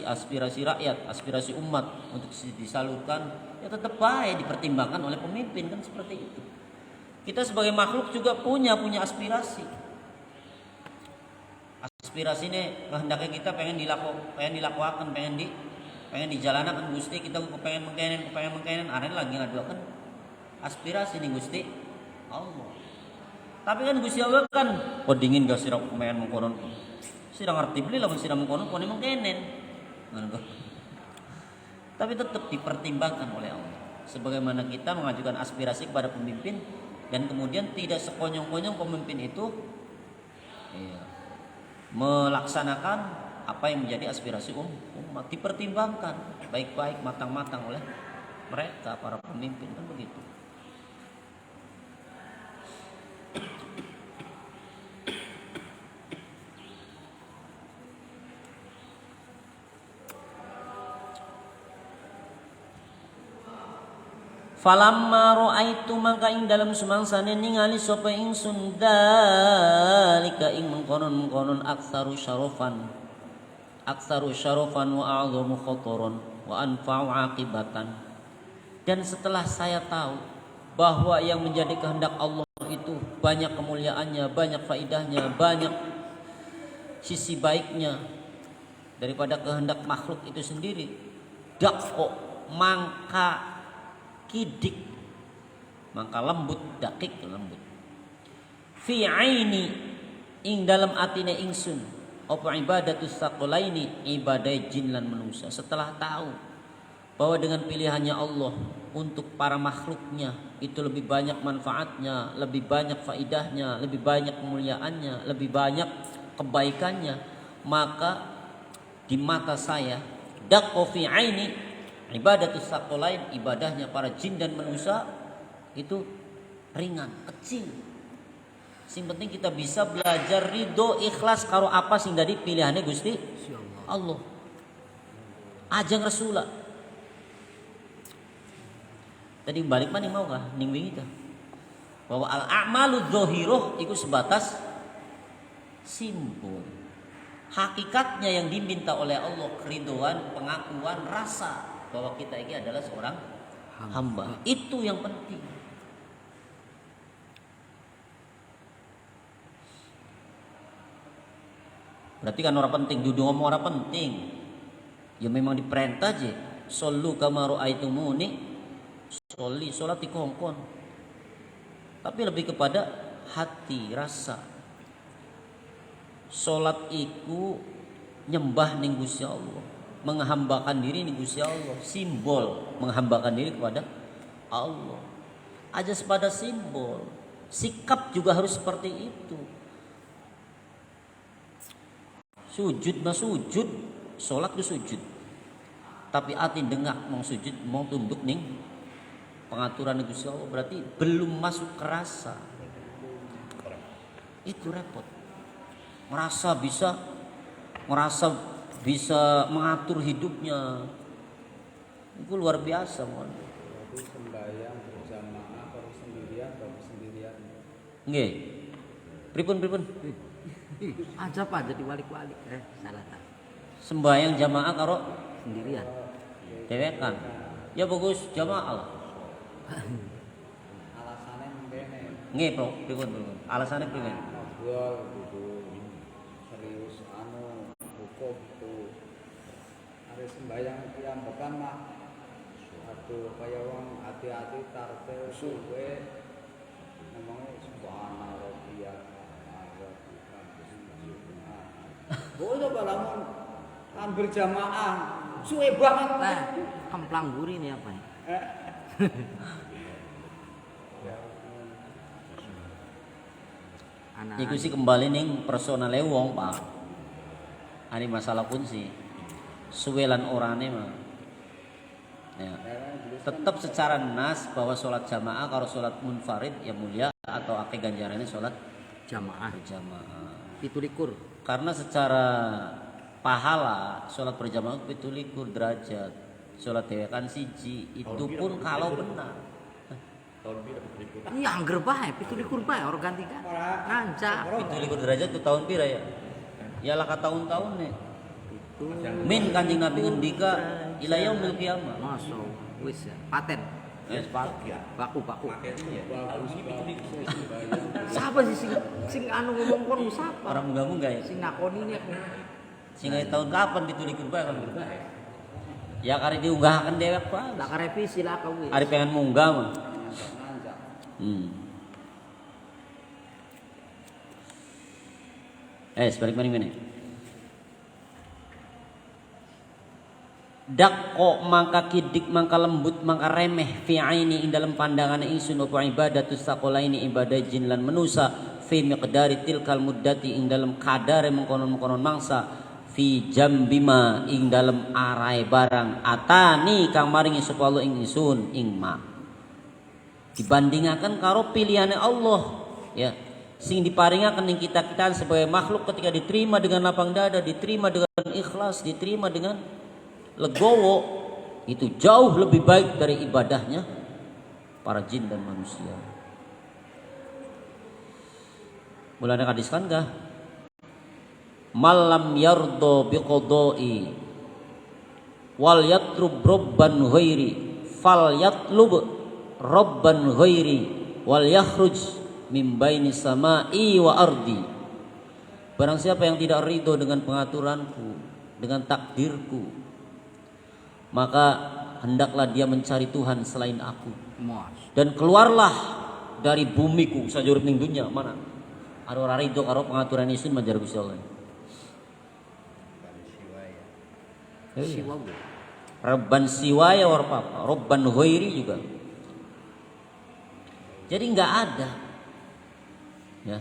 Speaker 1: aspirasi rakyat, aspirasi umat untuk disalurkan ya tetap baik dipertimbangkan oleh pemimpin kan seperti itu. Kita sebagai makhluk juga punya aspirasi. Aspirasi ini hendaknya kita pengen dilakukan, pengen dijalankan Gusti, kita pengen mengkenen, ada lagi ngaduakan aspirasi nih Gusti Allah. Tapi kan Gusti Allah kan dingin gak sirah pemain mengkonon. Sirah ngerti beli lawan sirah mengkonon pun emang kenen. Tapi tetap dipertimbangkan oleh Allah. Sebagaimana kita mengajukan aspirasi kepada pemimpin dan kemudian tidak sekonyong-konyong pemimpin itu melaksanakan apa yang menjadi aspirasi umat, dipertimbangkan baik-baik matang-matang oleh mereka para pemimpin kan begitu. Falamma ra'aitu maka ing dalam sumangsane ningali sapa ingsun dalika ing mengkonon aktsaru syarafan wa a'dhamu khataran wa anfa'u aqibatan. Dan setelah saya tahu bahwa yang menjadi kehendak Allah itu banyak kemuliaannya, banyak faidahnya, banyak sisi baiknya daripada kehendak makhluk itu sendiri, dakko mangka kidik, maka lembut, dakik lembut. Fi aini ing dalam atine ingsun apa ibadatus saqalaini, ibadah jin lan manusia. Setelah tahu bahwa dengan pilihannya Allah untuk para makhluknya itu lebih banyak manfaatnya, lebih banyak faidahnya, lebih banyak kemuliaannya, lebih banyak kebaikannya, maka di mata saya dakko fi aini ibadatus saqalain, ibadahnya para jin dan manusia itu ringan, kecil. Sing penting kita bisa belajar ridho, ikhlas karo apa sing dari pilihannya Gusti Allah. Ajeng Rasulullah. Tadi balik mana mau kah ning wingi tah? Bahwa al-a'malu dzahiroh itu sebatas simbol. Hakikatnya yang diminta oleh Allah keridoan, pengakuan, rasa bahwa kita ini adalah seorang hamba. Itu yang penting. Berarti kan orang penting, duduk ngomong orang penting. Ya memang diperintah aja. Sallu kama ra'aitumuni, sholat dikongkon. Tapi lebih kepada hati, rasa. Sholat iku nyembah ning Gusti Allah, menghambakan diri ning Gusti Allah, simbol menghambakan diri kepada Allah. Aja pada simbol, sikap juga harus seperti itu. Sujud mah sujud, sholat ku sujud. Tapi hati dengak mau sujud, mau tunduk ning pengaturan Gusti Allah, berarti belum masuk ke rasa. Itu repot. Merasa bisa mengatur hidupnya. Itu luar biasa, mohon.
Speaker 2: Sembahyang berjamaah atau sendirian
Speaker 1: Nggih. Pripun?
Speaker 3: Aja Pak jadi walik-walik. Salah tak.
Speaker 1: Sembahyang jamaah karo
Speaker 3: Sendirian.
Speaker 1: dewekan. Ya bagus jamaah.
Speaker 2: alasannya mbene
Speaker 1: Nggih, Bro. Pripun? Alasannya pripun?
Speaker 2: ngobrol gitu serius hukum itu ada sembahyang piyambakan mah aduh kaya wong hati-hati tartel suwe namanya subhanallah rabbiyal boleh balamun ambil jamaah suwe banget
Speaker 3: Nah, kemplang guri ini apa nih?
Speaker 1: Iku sih kembali ning personale wong, Pak. Ani masalah pun sih suwelan orane mah. Ya. Tetap secara nas bahwa sholat jamaah kalau sholat munfarid ya mulia atau akeh ganjarannya sholat
Speaker 3: Jamaah.
Speaker 1: berjamaah.
Speaker 3: 17.
Speaker 1: Karena secara pahala sholat berjamaah 17 derajat. Sholat dewekan siji itu pun kalau benar.
Speaker 3: Iya angger bae 17 bae orang ganti kan. Ngancak.
Speaker 1: 17 derajat itu tahun pira ya? Ya laka tahun-tahun nih. Min Kanjeng Nabi ngendika ila yaumil qiyamah.
Speaker 3: Masuk wis ya. Paten. Baku. Siapa sih sing anu ngomong kon siapa?
Speaker 1: Orang munggah-munggah ya.
Speaker 3: Sing nakoni ini aku.
Speaker 1: Sing tahun kapan 17 bae kan? Ya kari diunggahkan dewek Pak.
Speaker 3: Lah revisi lah kau wis.
Speaker 1: Ari pengen munggah mah. Sebalik mana? Dakko mangka kidik mangka lembut mangka remeh fi aini ing dalam pandangan ingsun apa ibadatus saqalaini ibadah jin lan manusa fi miqdari tilkal muddati ing dalam kadare mengkonon-mengkonon mangsa fi jambima ing dalam arai barang atani kang maringi sapa Allah ing ingsun ing ma dibandingaken karo pilihane Allah ya sing diparingaken ing kita sebagai makhluk ketika diterima dengan lapang dada, diterima dengan ikhlas, diterima dengan legowo, itu jauh lebih baik dari ibadahnya para jin dan manusia. Mulane hadiskan kah? Malam yardo biqodoi wal yatrub robban ghairi fal yatlub robban ghairi wal yakhruj min baini sama'i wa ardi. Barang siapa yang tidak ridho dengan pengaturanku, dengan takdirku, maka hendaklah dia mencari Tuhan selain aku. Dan keluarlah dari bumiku sajurut ning dunya mana ada orang ridho karo pengaturan isun majar Gusti Allah. Rabban siwaya war papa, Rabban ghairi juga. Jadi enggak ada ya.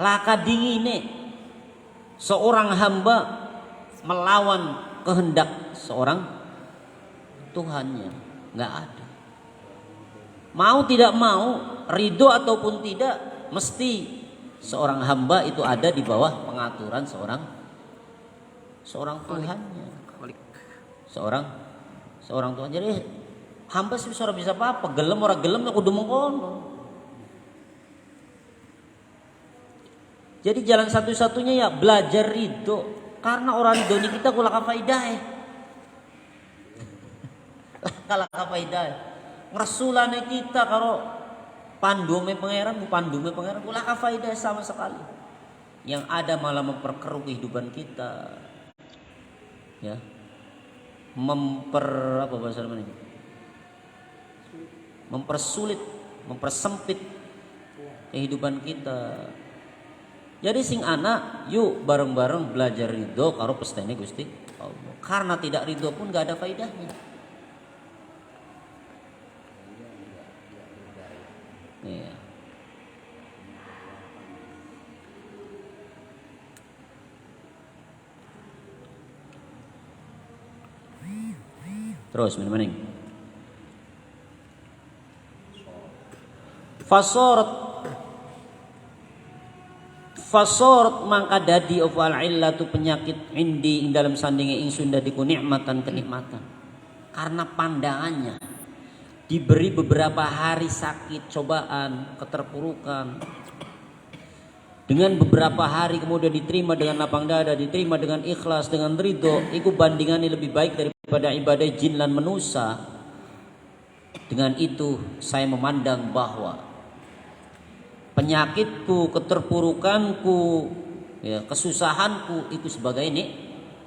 Speaker 1: Laka dingine seorang hamba melawan kehendak seorang Tuhannya, enggak ada. Mau tidak mau, ridho ataupun tidak, mesti seorang hamba itu ada di bawah pengaturan seorang Tuhannya. Seorang Tuhan. Jadi hamba sih bisa apa? Gelem ora gelem ya kudu mengkono. Jadi jalan satu-satunya ya belajar ridho. Karena orang ridhonya kita kula kafaidah. Kala kafaidah. Ngresulane kita karo pandume pangeran kula kafaidah sama sekali. Yang ada malah memperkeruh kehidupan kita. Ya. Mempersulit, mempersempit kehidupan kita. Jadi sing anak yuk bareng-bareng belajar ridho karo pestene Gusti Allah. Karena tidak ridho pun gak ada faidahnya. Iya. Terus mana-mana. Fasorot mangka dadi ofal illatu penyakit indi ing dalam sandinge ingsun dadi ku nikmatan kenikmatan. Karena pandangannya diberi beberapa hari sakit, cobaan, keterpurukan. Dengan beberapa hari kemudian diterima dengan lapang dada, diterima dengan ikhlas, dengan ridho, iku bandingannya lebih baik daripada ibadah jin lan manusia. Dengan itu saya memandang bahwa penyakitku, keterpurukanku, ya, kesusahanku itu sebagai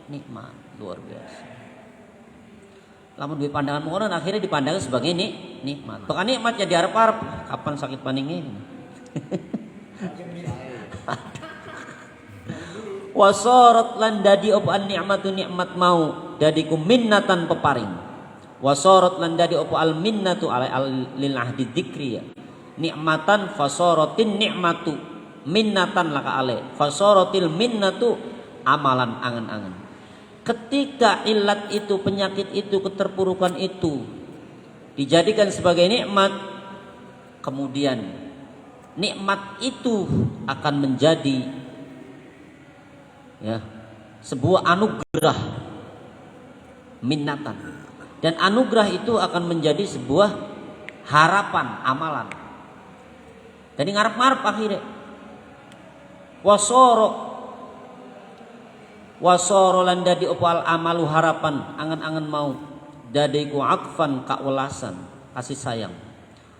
Speaker 1: nikmat luar biasa. Lamun duwe pandangan ngono akhirnya dipandang sebagai nikmat. Bahkan nikmatnya diarep-arep kapan sakit paningnya. Wasarat lan dadi apa nikmatu nikmat mau dadiku minnatan peparing. Wasarat lan dadi apa al minnatu lil ahdi dzikri ya. Nikmatan fasaratin nikmatu minnatan laka ale fasaratil minnatu amalan angen-angen. Ketika ilat itu, penyakit itu, keterpurukan itu dijadikan sebagai nikmat, kemudian nikmat itu akan menjadi ya sebuah anugerah minnatan, dan anugerah itu akan menjadi sebuah harapan amalan. Jadi ngarep-ngarep akhirnya. Wasoro lan dadi opal amalu harapan angan-angan mau dadiku akfan kawelasan kasih sayang.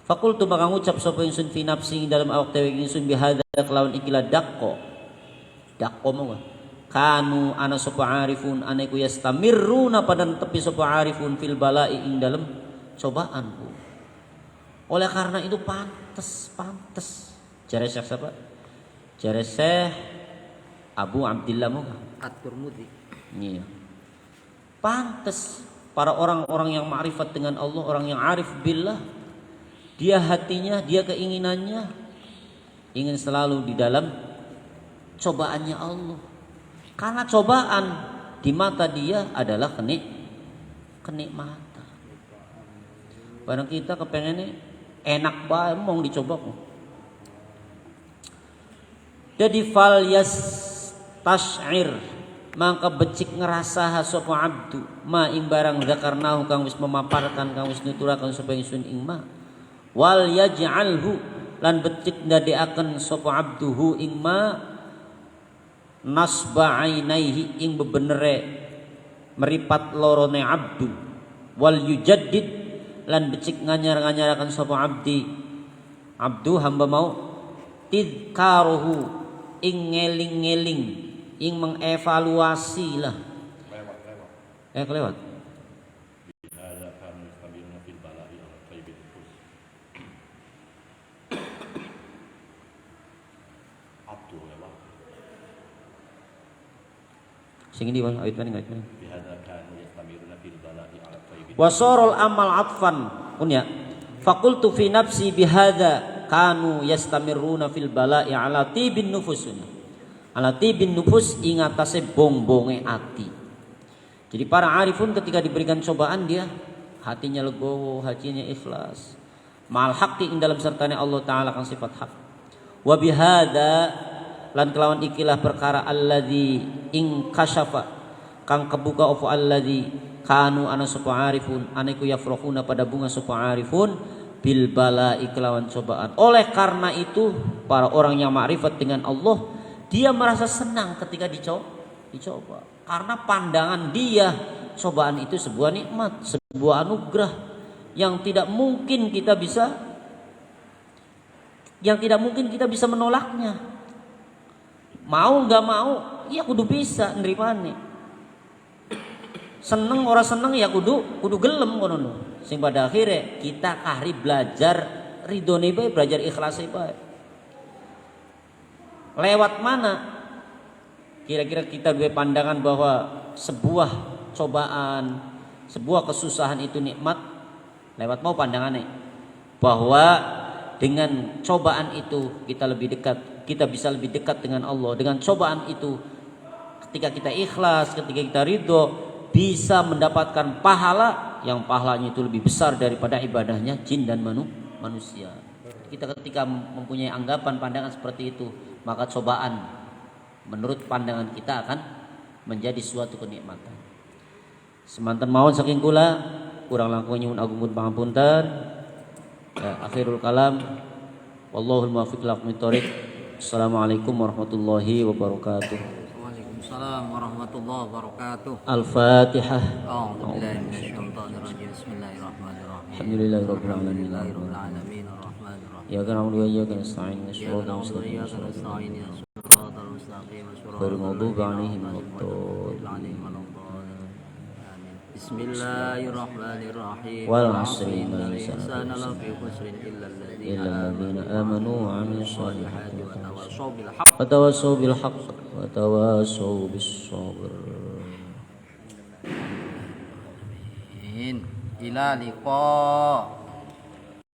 Speaker 1: Fakultu bakal ngucap sapa ingsun fi nafsi dalam awak dhewe ingsun bihadza kelawan ikilah dakko mau kanu ana sapa arifun aneku yastamirruna padan tepi sapa arifun fil balai ing dalam cobaanku. Oleh karena itu pantes jare Syekh siapa? Jare Syekh Abu Abdillah Muka
Speaker 3: At-Turmudi.
Speaker 1: Iya. Pantes para orang-orang yang ma'rifat dengan Allah, orang yang arif billah, dia hatinya, dia keinginannya ingin selalu di dalam cobaannya Allah. Karena cobaan di mata dia adalah kenikmatan. Barang kita kepengennya enak banget mau dicoba kok. Jadi fal yastash'ir maka becik ngerasa sapa abdu ma ing barang zakarnahu kang wis memaparkan kang wis nuturaken sapa ingsun ing ma wal yaj'alhu lan becik ndadekaken sapa abduhu ing ma nasba ainaihi ing bebenere meripat lorone abdu wal yujaddid lan becik nganyar-nganyaraken sapa abdu hamba mau tidkaruhu ing ngeling-ngeling ing mengevaluasi lah kelewat sing ini bang awit mana wasorol amal atfan punya fakultu fi nafsi bihadza kanu yastamirruna fil bala'i ala tibin nufus. Ala tibin nufus ing atase bongbonge ati. Jadi para arifun ketika diberikan cobaan dia hatinya legowo, hatinya ikhlas. Ma'al haqqi ing dalam sertane Allah taala kang sifat hak. Wa bihadza lan kelawan ikilah perkara alladzi ing kasyafa kang kebuka opo alladzi kanu ana sapa arifun aneku yafrahuna pada bunga sapa arifun bil bala'i kelawan cobaan. Oleh karena itu para orang yang ma'rifat dengan Allah dia merasa senang ketika dicoba. Karena pandangan dia cobaan itu sebuah nikmat, sebuah anugerah yang tidak mungkin kita bisa menolaknya. Mau nggak mau ya kudu bisa nerimane. Seneng ora seneng ya kudu gelem kono. Sing pada akhirnya kita kahri belajar ridhone bae, belajar ikhlas bae. Lewat mana kira-kira kita duwe pandangan bahwa sebuah cobaan, sebuah kesusahan itu nikmat? Lewat mau pandangannya bahwa dengan cobaan itu kita lebih dekat, kita bisa lebih dekat dengan Allah. Dengan cobaan itu ketika kita ikhlas, ketika kita ridho, bisa mendapatkan pahala yang pahalanya itu lebih besar daripada ibadahnya jin dan manusia. Kita ketika mempunyai anggapan pandangan seperti itu, maka cobaan menurut pandangan kita akan menjadi suatu kenikmatan. Semanten mawon saking kula kurang langkung nyuwun agung pangapunten. Akhirul kalam wallahul muwaffiq ila aqwamit thoriq. Assalamualaikum warahmatullahi wabarakatuh.
Speaker 3: Waalaikumsalam warahmatullahi wabarakatuh.
Speaker 1: Al-Fatihah.
Speaker 3: A'udzubillahi minasyaitonirrajim. Bismillahirrahmanirrahim.
Speaker 1: Alhamdulillahirabbil alamin.
Speaker 3: Alhamdulillahirabbil alamin.
Speaker 1: Ya kana wa iyyaka nasta'in. Shiratal mustaqim. Ghairil maghdubi 'alaihim waladdallin.
Speaker 3: Bismillahirrahmanirrahim.
Speaker 1: Wal 'asri innal
Speaker 3: insana lafi khusrin illa
Speaker 1: alladziina aamanu wa 'amilus shalihati
Speaker 3: wa tawassaw bil haqq
Speaker 1: wa tawassaw bis sabr.
Speaker 3: Ila liqa